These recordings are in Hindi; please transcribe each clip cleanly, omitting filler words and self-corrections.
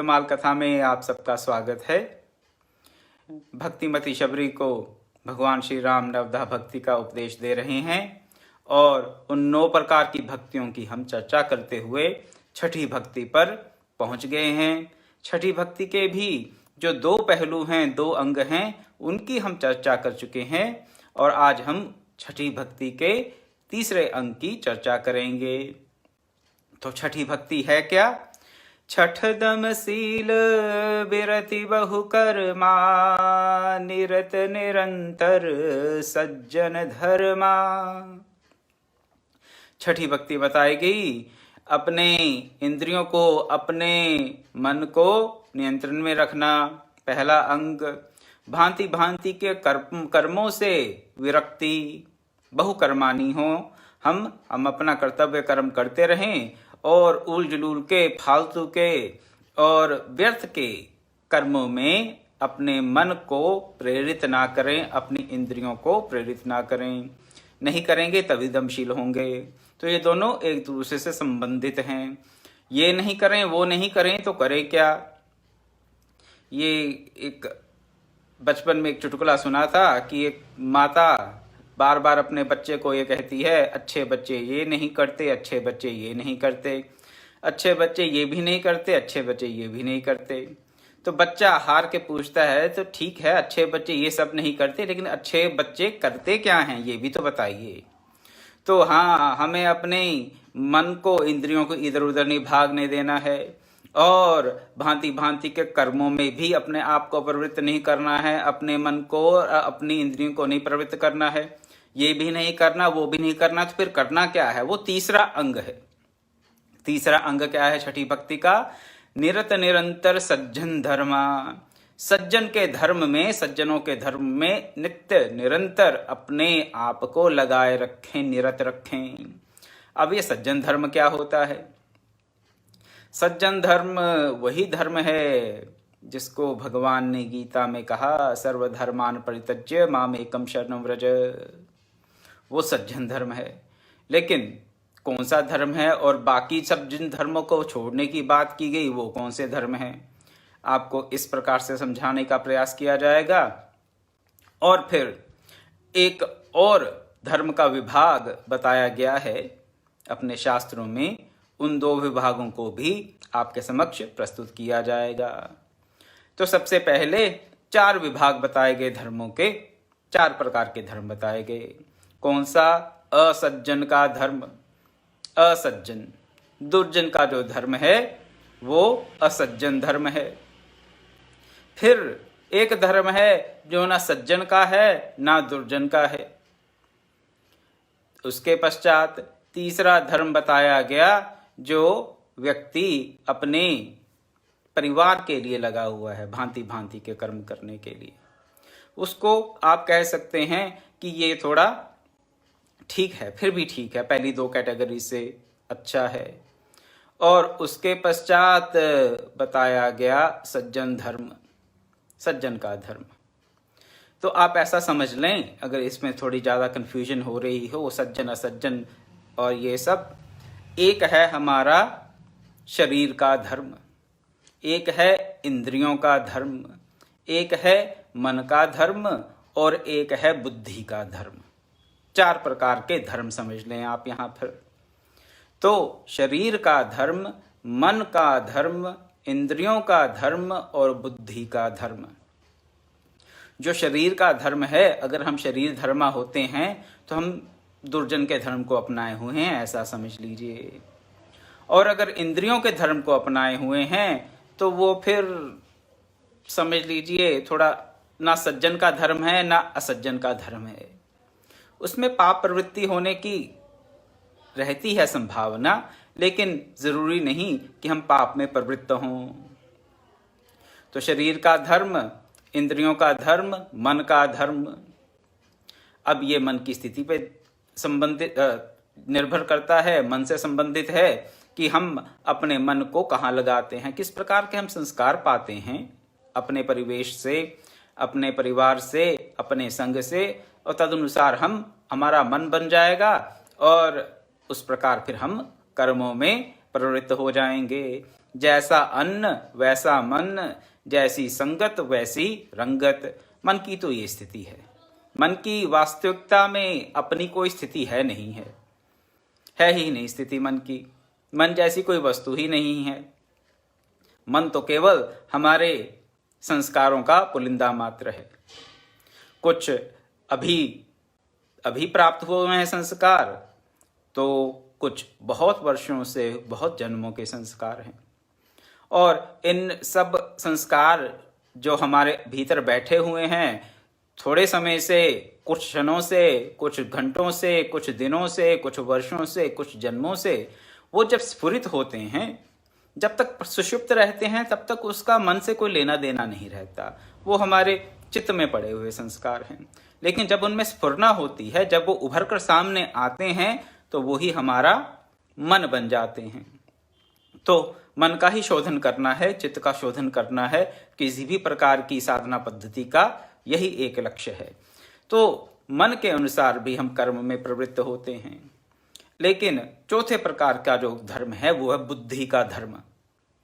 गोलमाल कथा में आप सबका स्वागत है। भक्तिमती शबरी को भगवान श्री राम नवधा भक्ति का उपदेश दे रहे हैं और उन 9 प्रकार की भक्तियों की हम चर्चा करते हुए छठी भक्ति पर पहुंच गए हैं। छठी भक्ति के भी जो 2 पहलू हैं, 2 अंग हैं, उनकी हम चर्चा कर चुके हैं और आज हम छठी भक्ति के तीसरे अंग की चर्चा करेंगे। तो छठी भक्ति है क्या? छठ दमशील बिरति बहुकर्मा, निरत निरंतर सज्जन धर्मा। छठी भक्ति बताई गई अपने इंद्रियों को, अपने मन को नियंत्रण में रखना, पहला अंग। भांति भांति के कर्मों से विरक्ति, बहुकर्मानी हो, हम अपना कर्तव्य कर्म करते रहें और उल जुलूल के, फालतू के और व्यर्थ के कर्मों में अपने मन को प्रेरित ना करें, अपनी इंद्रियों को प्रेरित ना करें। नहीं करेंगे तभी दमशील होंगे। तो ये दोनों एक दूसरे से संबंधित हैं। ये नहीं करें, वो नहीं करें तो करें क्या? ये एक बचपन में एक चुटकुला सुना था कि एक माता बार बार अपने बच्चे को ये कहती है, अच्छे बच्चे ये नहीं करते, अच्छे बच्चे ये नहीं करते, अच्छे बच्चे ये भी नहीं करते, अच्छे बच्चे ये भी नहीं करते। तो बच्चा हार के पूछता है, तो ठीक है अच्छे बच्चे ये सब नहीं करते, लेकिन अच्छे बच्चे करते क्या हैं ये भी तो बताइए। तो हाँ, हमें अपने मन को, इंद्रियों को इधर उधर नहीं भागने देना है और भांति भांति के कर्मों में भी अपने आप को प्रवृत्त नहीं करना है, अपने मन को, अपनी इंद्रियों को नहीं प्रवृत्त करना है। ये भी नहीं करना, वो भी नहीं करना, तो फिर करना क्या है? वो तीसरा अंग है। तीसरा अंग क्या है छठी भक्ति का? निरत निरंतर सज्जन धर्मा। सज्जन के धर्म में, सज्जनों के धर्म में नित्य निरंतर अपने आप को लगाए रखें, निरत रखें। अब ये सज्जन धर्म क्या होता है? सज्जन धर्म वही धर्म है जिसको भगवान ने गीता में कहा, सर्वधर्मान परित्यज्य माम एकम शरणं व्रज। वो सज्जन धर्म है। लेकिन कौन सा धर्म है और बाकी सब जिन धर्मों को छोड़ने की बात की गई वो कौन से धर्म हैं, आपको इस प्रकार से समझाने का प्रयास किया जाएगा। और फिर एक और धर्म का विभाग बताया गया है अपने शास्त्रों में, उन 2 विभागों को भी आपके समक्ष प्रस्तुत किया जाएगा। तो सबसे पहले 4 विभाग बताए गए धर्मों के, 4 प्रकार के धर्म बताए गए। कौन सा? असज्जन का धर्म। असज्जन, दुर्जन का जो धर्म है वो असज्जन धर्म है। फिर एक धर्म है जो ना सज्जन का है ना दुर्जन का है। उसके पश्चात तीसरा धर्म बताया गया जो व्यक्ति अपने परिवार के लिए लगा हुआ है, भांति भांति के कर्म करने के लिए। उसको आप कह सकते हैं कि ये थोड़ा ठीक है, फिर भी ठीक है, पहली 2 कैटेगरी से अच्छा है। और उसके पश्चात बताया गया सज्जन धर्म, सज्जन का धर्म। तो आप ऐसा समझ लें, अगर इसमें थोड़ी ज़्यादा कन्फ्यूजन हो रही हो, सज्जन असज्जन और ये सब, एक है हमारा शरीर का धर्म, एक है इंद्रियों का धर्म, एक है मन का धर्म और एक है बुद्धि का धर्म। 4 प्रकार के धर्म समझ लें आप यहाँ पर। तो शरीर का धर्म, मन का धर्म, इंद्रियों का धर्म और बुद्धि का धर्म। जो शरीर का धर्म है, अगर हम शरीर धर्मा होते हैं तो हम दुर्जन के धर्म को अपनाए हुए हैं, ऐसा समझ लीजिए। और अगर इंद्रियों के धर्म को अपनाए हुए हैं तो वो फिर समझ लीजिए थोड़ा ना सज्जन का धर्म है ना असज्जन का धर्म है। उसमें पाप प्रवृत्ति होने की रहती है संभावना, लेकिन जरूरी नहीं कि हम पाप में प्रवृत्त हों। तो शरीर का धर्म, इंद्रियों का धर्म, मन का धर्म। अब ये मन की स्थिति पे संबंधित निर्भर करता है, मन से संबंधित है कि हम अपने मन को कहाँ लगाते हैं, किस प्रकार के हम संस्कार पाते हैं अपने परिवेश से, अपने परिवार से, अपने संग से, और तदनुसार हमारा मन बन जाएगा और उस प्रकार फिर हम कर्मों में प्रवृत्त हो जाएंगे। जैसा अन्न वैसा मन, जैसी संगत वैसी रंगत। मन की तो ये स्थिति है। मन की वास्तविकता में अपनी कोई स्थिति है नहीं है ही नहीं स्थिति मन की। मन जैसी कोई वस्तु ही नहीं है। मन तो केवल हमारे संस्कारों का पुलिंदा मात्र है। कुछ अभी अभी प्राप्त हुए हैं संस्कार, तो कुछ बहुत वर्षों से, बहुत जन्मों के संस्कार हैं। और इन सब संस्कार जो हमारे भीतर बैठे हुए हैं, थोड़े समय से, कुछ क्षणों से, कुछ घंटों से, कुछ दिनों से, कुछ वर्षों से, कुछ जन्मों से, वो जब स्फुरित होते हैं, जब तक सुषुप्त रहते हैं, तब तक उसका मन से कोई लेना देना नहीं रहता। वो हमारे चित्त में पड़े हुए संस्कार हैं। लेकिन जब उनमें स्फुरना होती है, जब वो उभर कर सामने आते हैं, तो वो ही हमारा मन बन जाते हैं। तो मन का ही शोधन करना है, चित्त का शोधन करना है। किसी भी प्रकार की साधना पद्धति का यही एक लक्ष्य है। तो मन के अनुसार भी हम कर्म में प्रवृत्त होते हैं। लेकिन चौथे प्रकार का जो धर्म है वो है बुद्धि का धर्म।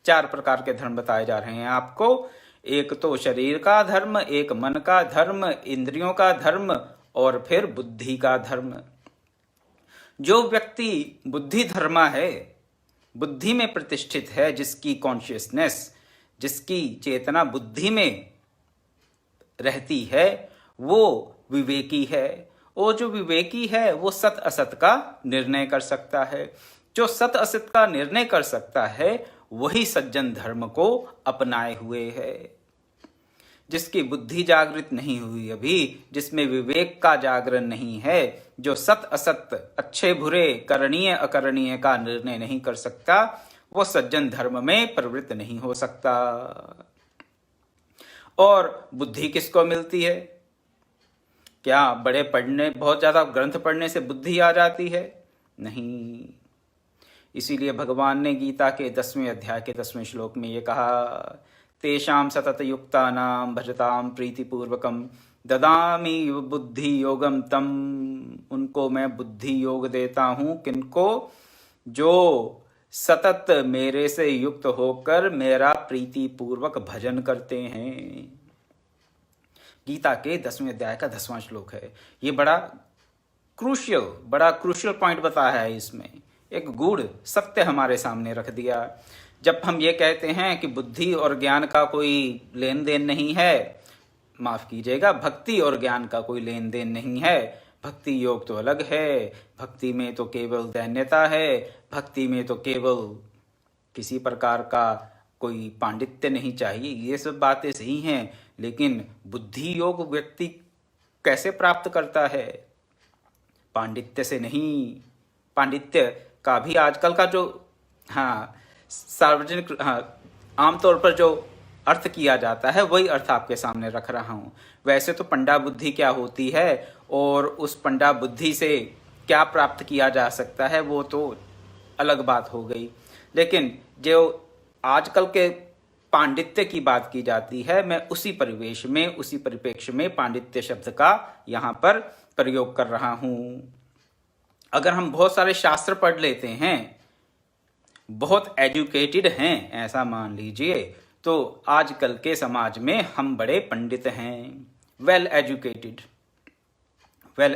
4 प्रकार के धर्म बताए जा रहे हैं आपको। एक तो शरीर का धर्म, एक मन का धर्म, इंद्रियों का धर्म, और फिर बुद्धि का धर्म। जो व्यक्ति बुद्धि धर्मा है, बुद्धि में प्रतिष्ठित है, जिसकी कॉन्शियसनेस, जिसकी चेतना बुद्धि में रहती है, वो विवेकी है। वो जो विवेकी है वो सत असत का निर्णय कर सकता है। जो सत असत का निर्णय कर सकता है वही सज्जन धर्म को अपनाए हुए है। जिसकी बुद्धि जागृत नहीं हुई अभी, जिसमें विवेक का जागरण नहीं है, जो सत असत, अच्छे बुरे, करणीय अकरणीय का निर्णय नहीं कर सकता, वो सज्जन धर्म में प्रवृत्त नहीं हो सकता। और बुद्धि किसको मिलती है? क्या बड़े पढ़ने, बहुत ज्यादा ग्रंथ पढ़ने से बुद्धि आ जाती है? नहीं। इसीलिए भगवान ने गीता के 10वें अध्याय के 10वें श्लोक में ये कहा, तेषां सतत युक्तानां भजतां प्रीतिपूर्वकम ददामि बुद्धि योगम तम। उनको मैं बुद्धि योग देता हूं। किनको? जो सतत मेरे से युक्त होकर मेरा प्रीति पूर्वक भजन करते हैं। गीता के 10वें अध्याय का 10वां श्लोक है। ये बड़ा क्रूशियल पॉइंट बताया है। इसमें एक गूढ़ सत्य हमारे सामने रख दिया। जब हम ये कहते हैं कि बुद्धि और ज्ञान का कोई लेन देन नहीं है, माफ कीजिएगा, भक्ति और ज्ञान का कोई लेन देन नहीं है। भक्ति योग तो अलग है। भक्ति में तो केवल दैन्यता है। भक्ति में तो केवल किसी प्रकार का कोई पांडित्य नहीं चाहिए। ये सब बातें सही हैं, लेकिन बुद्धि योग व्यक्ति कैसे प्राप्त करता है? पांडित्य से नहीं। पांडित्य का भी आजकल का जो सार्वजनिक आमतौर पर जो अर्थ किया जाता है वही अर्थ आपके सामने रख रहा हूं। वैसे तो पंडा बुद्धि क्या होती है और उस पंडा बुद्धि से क्या प्राप्त किया जा सकता है वो तो अलग बात हो गई। लेकिन जो आजकल के पांडित्य की बात की जाती है, मैं उसी परिवेश में, उसी परिप्रेक्ष्य में पांडित्य शब्द का यहाँ पर प्रयोग कर रहा हूं। अगर हम बहुत सारे शास्त्र पढ़ लेते हैं, बहुत एजुकेटेड हैं, ऐसा मान लीजिए, तो आजकल के समाज में हम बड़े पंडित हैं। Well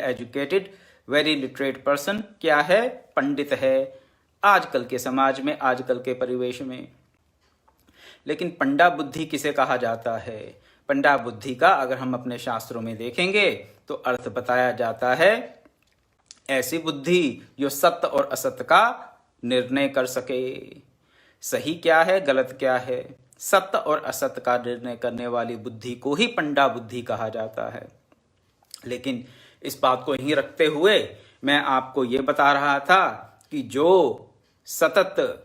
educated very literate person क्या है? पंडित है आजकल के समाज में, आजकल के परिवेश में। लेकिन पंडा बुद्धि किसे कहा जाता है? पंडा बुद्धि का अगर हम अपने शास्त्रों में देखेंगे तो अर्थ बताया जाता है ऐसी बुद्धि जो सत्य और असत्य का निर्णय कर सके। सही क्या है, गलत क्या है, सत्य और असत्य का निर्णय करने वाली बुद्धि को ही पंडा बुद्धि कहा जाता है। लेकिन इस बात को यहीं रखते हुए मैं आपको ये बता रहा था कि जो सतत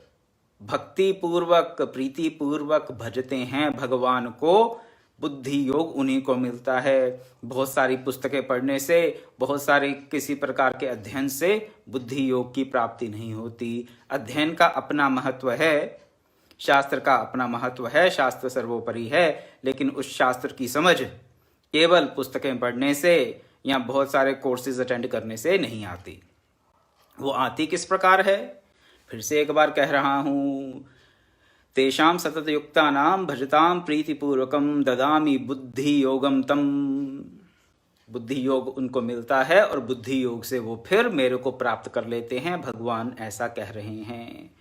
भक्ति पूर्वक, प्रीति पूर्वक भजते हैं भगवान को, बुद्धि योग उन्हीं को मिलता है। बहुत सारी पुस्तकें पढ़ने से, बहुत सारे किसी प्रकार के अध्ययन से बुद्धि योग की प्राप्ति नहीं होती। अध्ययन का अपना महत्व है, शास्त्र का अपना महत्व है, शास्त्र सर्वोपरि है, लेकिन उस शास्त्र की समझ केवल पुस्तकें पढ़ने से या बहुत सारे कोर्सेज अटेंड करने से नहीं आती। वो आती किस प्रकार है? फिर से एक बार कह रहा हूं, तेषां सततयुक्तानां भजतां प्रीतिपूर्वकं ददामि बुद्धि योगम तम। बुद्धि योग उनको मिलता है और बुद्धि योग से वो फिर मेरे को प्राप्त कर लेते हैं। भगवान ऐसा कह रहे हैं,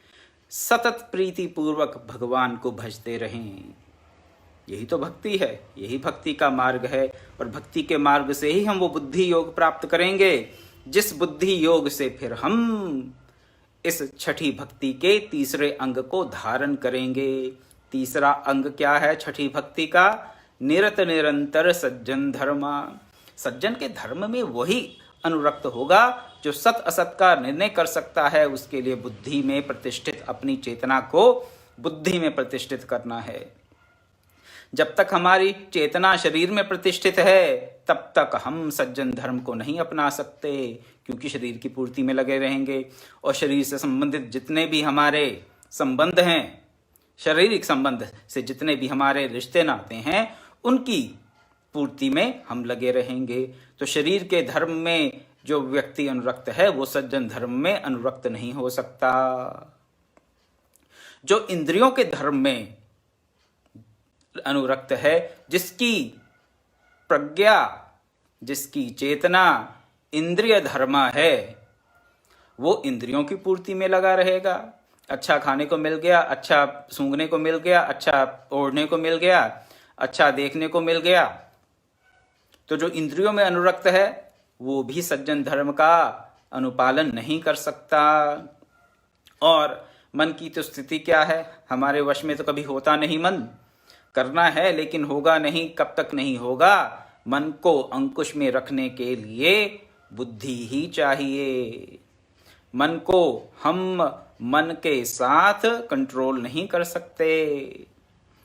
सतत प्रीति पूर्वक भगवान को भजते रहें। यही तो भक्ति है, यही भक्ति का मार्ग है। और भक्ति के मार्ग से ही हम वो बुद्धि योग प्राप्त करेंगे, जिस बुद्धि योग से फिर हम इस छठी भक्ति के तीसरे अंग को धारण करेंगे। तीसरा अंग क्या है छठी भक्ति का? निरत निरंतर सज्जन धर्मा। सज्जन के धर्म में वही अनुरक्त होगा जो सत असत का निर्णय कर सकता है। उसके लिए बुद्धि में प्रतिष्ठित, अपनी चेतना को बुद्धि में प्रतिष्ठित करना है। जब तक हमारी चेतना शरीर में प्रतिष्ठित है तब तक हम सज्जन धर्म को नहीं अपना सकते, क्योंकि शरीर की पूर्ति में लगे रहेंगे। और शरीर से संबंधित जितने भी हमारे संबंध हैं, शारीरिक संबंध से जितने भी हमारे रिश्ते नाते हैं, उनकी पूर्ति में हम लगे रहेंगे। तो शरीर के धर्म में जो व्यक्ति अनुरक्त है वो सज्जन धर्म में अनुरक्त नहीं हो सकता। जो इंद्रियों के धर्म में अनुरक्त है, जिसकी प्रज्ञा, जिसकी चेतना इंद्रिय धर्मा है, वो इंद्रियों की पूर्ति में लगा रहेगा। अच्छा खाने को मिल गया, अच्छा सूंघने को मिल गया, अच्छा ओढ़ने को मिल गया, अच्छा देखने को मिल गया। तो जो इंद्रियों में अनुरक्त है वो भी सज्जन धर्म का अनुपालन नहीं कर सकता। और मन की तो स्थिति क्या है, हमारे वश में तो कभी होता नहीं। मन करना है लेकिन होगा नहीं। कब तक नहीं होगा? मन को अंकुश में रखने के लिए बुद्धि ही चाहिए। मन को हम मन के साथ कंट्रोल नहीं कर सकते।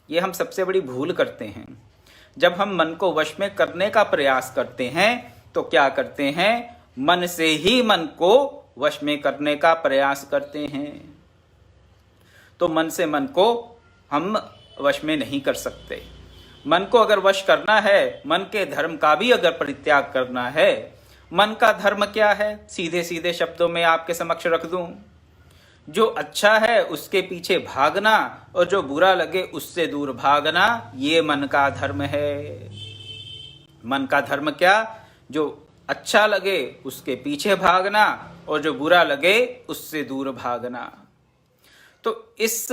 ये हम सबसे बड़ी भूल करते हैं। जब हम मन को वश में करने का प्रयास करते हैं तो क्या करते हैं? मन से ही मन को वश में करने का प्रयास करते हैं। तो मन से मन को हम वश में नहीं कर सकते। मन को अगर वश करना है, मन के धर्म का भी अगर परित्याग करना है, मन का धर्म क्या है? सीधे सीधे शब्दों में आपके समक्ष रख दूं, जो अच्छा है उसके पीछे भागना और जो बुरा लगे उससे दूर भागना, ये मन का धर्म है। मन का धर्म क्या? जो अच्छा लगे उसके पीछे भागना और जो बुरा लगे उससे दूर भागना। तो इस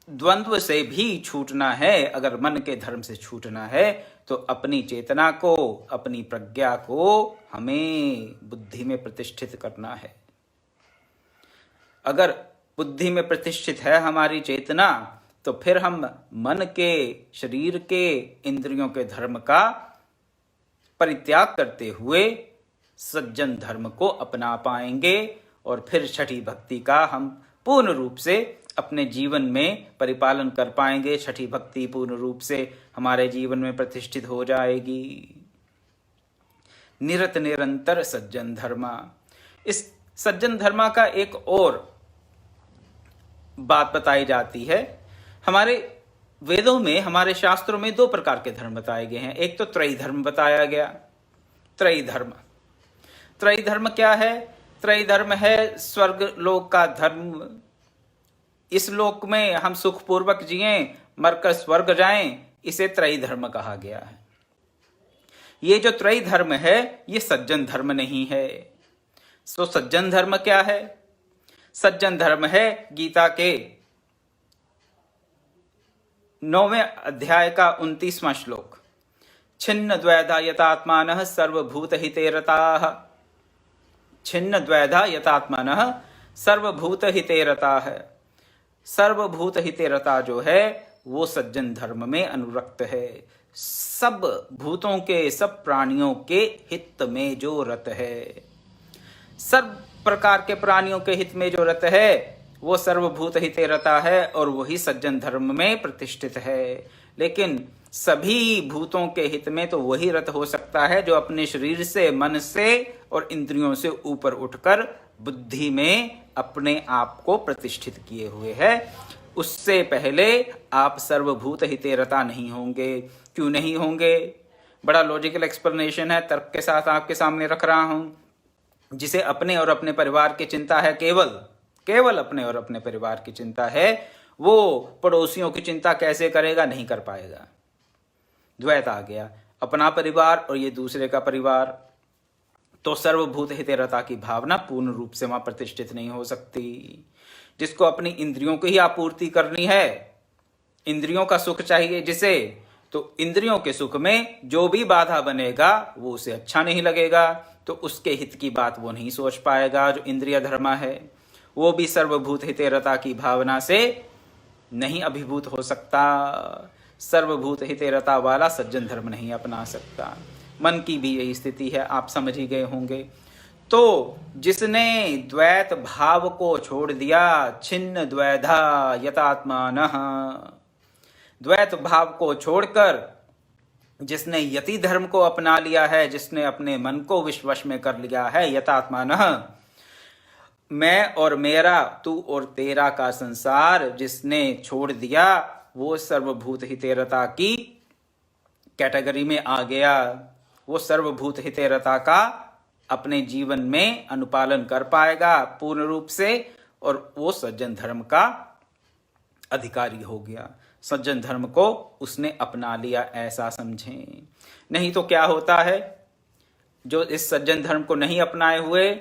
द्वंद्व से भी छूटना है। अगर मन के धर्म से छूटना है तो अपनी चेतना को, अपनी प्रज्ञा को हमें बुद्धि में प्रतिष्ठित करना है। अगर बुद्धि में प्रतिष्ठित है हमारी चेतना, तो फिर हम मन के, शरीर के, इंद्रियों के धर्म का परित्याग करते हुए सज्जन धर्म को अपना पाएंगे और फिर छठी भक्ति का हम पूर्ण रूप से अपने जीवन में परिपालन कर पाएंगे। छठी भक्ति पूर्ण रूप से हमारे जीवन में प्रतिष्ठित हो जाएगी। निरत निरंतर सज्जन धर्मा। इस सज्जन धर्मा का एक और बात बताई जाती है। हमारे वेदों में, हमारे शास्त्रों में दो प्रकार के धर्म बताए गए हैं। एक तो त्रयी धर्म बताया गया। त्रयी धर्म, त्रयी धर्म क्या है? त्रयी धर्म है स्वर्ग लोक का धर्म। इस लोक में हम सुखपूर्वक जिएं, मरकर स्वर्ग जाएं, इसे त्रयी धर्म कहा गया है। ये जो त्रयी धर्म है ये सज्जन धर्म नहीं है। तो सज्जन धर्म क्या है? सज्जन धर्म है गीता के 9वें अध्याय का 29वां श्लोक, छिन्न द्वैधा यतात्मानः सर्वभूत हिते रताः। छिन्न द्वैधा यतात्मानः सर्वभूत हिते रताः। सर्वभूत हिते रता जो है वो सज्जन धर्म में अनुरक्त है। सब भूतों के, सब प्राणियों के हित में जो रत है, सब प्रकार के प्राणियों के हित में जो रत है वो सर्वभूत हिते रता है और वही सज्जन धर्म में प्रतिष्ठित है। लेकिन सभी भूतों के हित में तो वही रत हो सकता है जो अपने शरीर से, मन से और इंद्रियों से ऊपर उठकर बुद्धि में अपने आप को प्रतिष्ठित किए हुए है। उससे पहले आप सर्वभूत हिते रता नहीं होंगे। क्यों नहीं होंगे? बड़ा लॉजिकल एक्सप्लेनेशन है, तर्क के साथ आपके सामने रख रहा हूं। जिसे अपने और अपने परिवार की चिंता है, केवल अपने और अपने परिवार की चिंता है, वो पड़ोसियों की चिंता कैसे करेगा? नहीं कर पाएगा। द्वैत आ गया, अपना परिवार और ये दूसरे का परिवार, तो सर्वभूत हितेरता की भावना पूर्ण रूप से वहां प्रतिष्ठित नहीं हो सकती। जिसको अपनी इंद्रियों की ही आपूर्ति करनी है, इंद्रियों का सुख चाहिए जिसे, तो इंद्रियों के सुख में जो भी बाधा बनेगा वो उसे अच्छा नहीं लगेगा, तो उसके हित की बात वो नहीं सोच पाएगा। जो इंद्रिय धर्म है वो भी सर्वभूत हितेरता की भावना से नहीं अभिभूत हो सकता। सर्वभूत हितेरता वाला सज्जन धर्म नहीं अपना सकता। मन की भी यही स्थिति है, आप समझ ही गए होंगे। तो जिसने द्वैत भाव को छोड़ दिया, छिन्न द्वैधा यतात्मानः, द्वैत भाव को छोड़कर जिसने यति धर्म को अपना लिया है, जिसने अपने मन को विश्वश में कर लिया है, यतात्मानः, मैं और मेरा, तू और तेरा का संसार जिसने छोड़ दिया, वो सर्वभूत हितेरता की कैटेगरी में आ गया। वो सर्वभूत हितेरता का अपने जीवन में अनुपालन कर पाएगा पूर्ण रूप से, और वो सज्जन धर्म का अधिकारी हो गया। सज्जन धर्म को उसने अपना लिया, ऐसा समझें। नहीं तो क्या होता है, जो इस सज्जन धर्म को नहीं अपनाए हुए,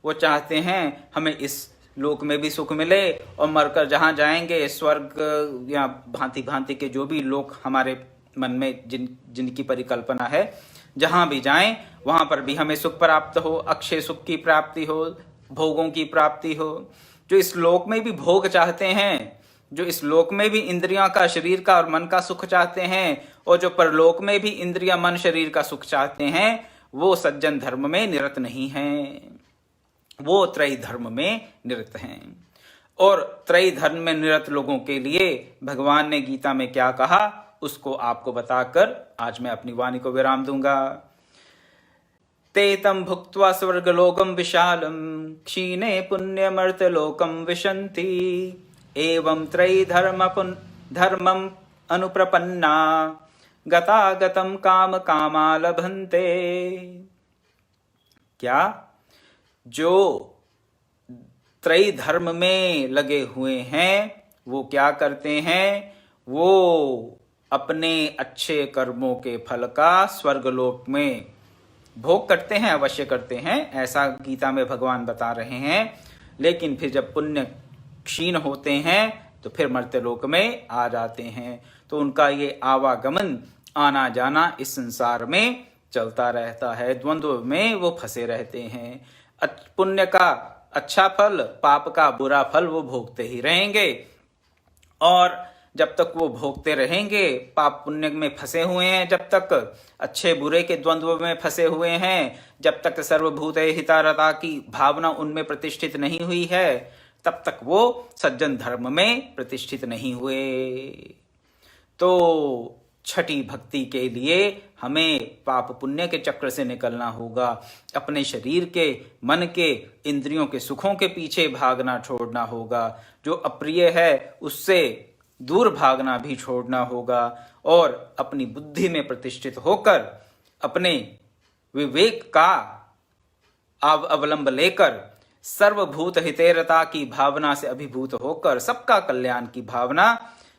वो चाहते हैं हमें इस लोक में भी सुख मिले और मरकर जहाँ जाएंगे स्वर्ग या भांति भांति के जो भी लोक हमारे मन में जिनकी परिकल्पना है, जहाँ भी जाएं वहाँ पर भी हमें सुख प्राप्त हो, अक्षय सुख की प्राप्ति हो, भोगों की प्राप्ति हो। जो इस लोक में भी भोग चाहते हैं, जो इस लोक में भी इंद्रियों का, शरीर का और मन का सुख चाहते हैं, और जो परलोक में भी इंद्रिया, मन, शरीर का सुख चाहते हैं, वो सज्जन धर्म में निरत नहीं हैं, वो त्रयी धर्म में निरत हैं। और त्रयी धर्म में निरत लोगों के लिए भगवान ने गीता में क्या कहा, उसको आपको बताकर आज मैं अपनी वाणी को विराम दूंगा। ते तम भुक्त्वा स्वर्गलोकम विशालम क्षीणे पुण्यमर्त्यलोकम विशन्ति एवं त्रयी धर्मम अनुप्रपन्ना गतागतम काम कामा लभन्ते। क्या? जो त्रयी धर्म में लगे हुए हैं वो क्या करते हैं, वो अपने अच्छे कर्मों के फल का स्वर्गलोक में भोग करते हैं, अवश्य करते हैं, ऐसा गीता में भगवान बता रहे हैं। लेकिन फिर जब पुण्य क्षीण होते हैं तो फिर मर्त्यलोक में आ जाते हैं। तो उनका ये आवागमन, आना जाना इस संसार में चलता रहता है, द्वंद्व में वो फंसे रहते हैं। पुण्य का अच्छा फल, पाप का बुरा फल वो भोगते ही रहेंगे, और जब तक वो भोगते रहेंगे, पाप पुण्य में फंसे हुए हैं, जब तक अच्छे बुरे के द्वंद्व में फंसे हुए हैं, जब तक सर्वभूत हितारता की भावना उनमें प्रतिष्ठित नहीं हुई है, तब तक वो सज्जन धर्म में प्रतिष्ठित नहीं हुए। तो छठी भक्ति के लिए हमें पाप पुण्य के चक्र से निकलना होगा, अपने शरीर के, मन के, इंद्रियों के सुखों के पीछे भागना छोड़ना होगा, जो अप्रिय है उससे दूर भागना भी छोड़ना होगा, और अपनी बुद्धि में प्रतिष्ठित होकर अपने विवेक का अवलंब लेकर सर्वभूत हितेरता की भावना से अभिभूत होकर सबका कल्याण की भावना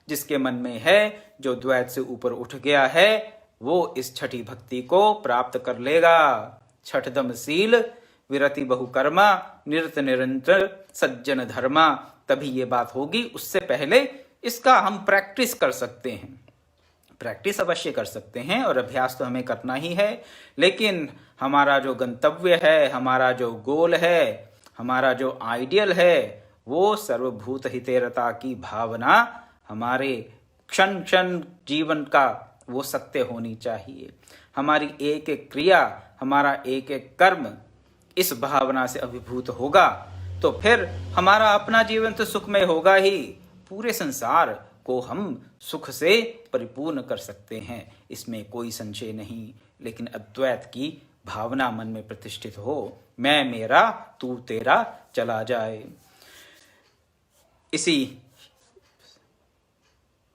जिसके मन में है, जो द्वैत से ऊपर उठ गया है, वो इस छठी भक्ति को प्राप्त कर लेगा। छठदमशील विरति बहुकर्मा निरत निरंतर सज्जन धर्मा, तभी ये बात होगी। उससे पहले इसका हम प्रैक्टिस कर सकते हैं, प्रैक्टिस अवश्य कर सकते हैं, और अभ्यास तो हमें करना ही है। लेकिन हमारा जो गंतव्य है, हमारा जो गोल है, हमारा जो आइडियल है, वो सर्वभूत हितेरता की भावना हमारे क्षण क्षण जीवन का वो सत्य होनी चाहिए। हमारी एक एक क्रिया, हमारा एक एक कर्म इस भावना से अभिभूत होगा तो फिर हमारा अपना जीवन तो सुखमय होगा ही, पूरे संसार को हम सुख से परिपूर्ण कर सकते हैं, इसमें कोई संशय नहीं। लेकिन अद्वैत की भावना मन में प्रतिष्ठित हो, मैं मेरा तू तेरा चला जाए। इसी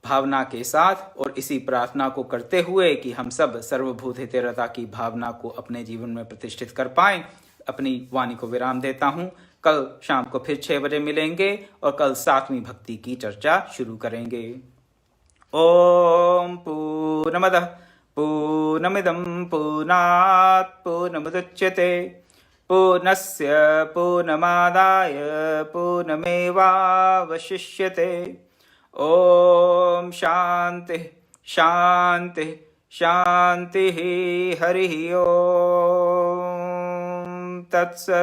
भावना के साथ और इसी प्रार्थना को करते हुए कि हम सब सर्वभूत हितेरता की भावना को अपने जीवन में प्रतिष्ठित कर पाएं, अपनी वाणी को विराम देता हूं। कल शाम को फिर 6 बजे मिलेंगे और कल 7वीं भक्ति की चर्चा शुरू करेंगे। ओम पूर्णमदः पूर्णमिदं पूर्णात् पूर्णमुदच्यते पूर्णस्य पूर्णमादाय पूर्णमेवावशिष्यते। ओम शांति शांति शांति। हरि ओम तत्सत्।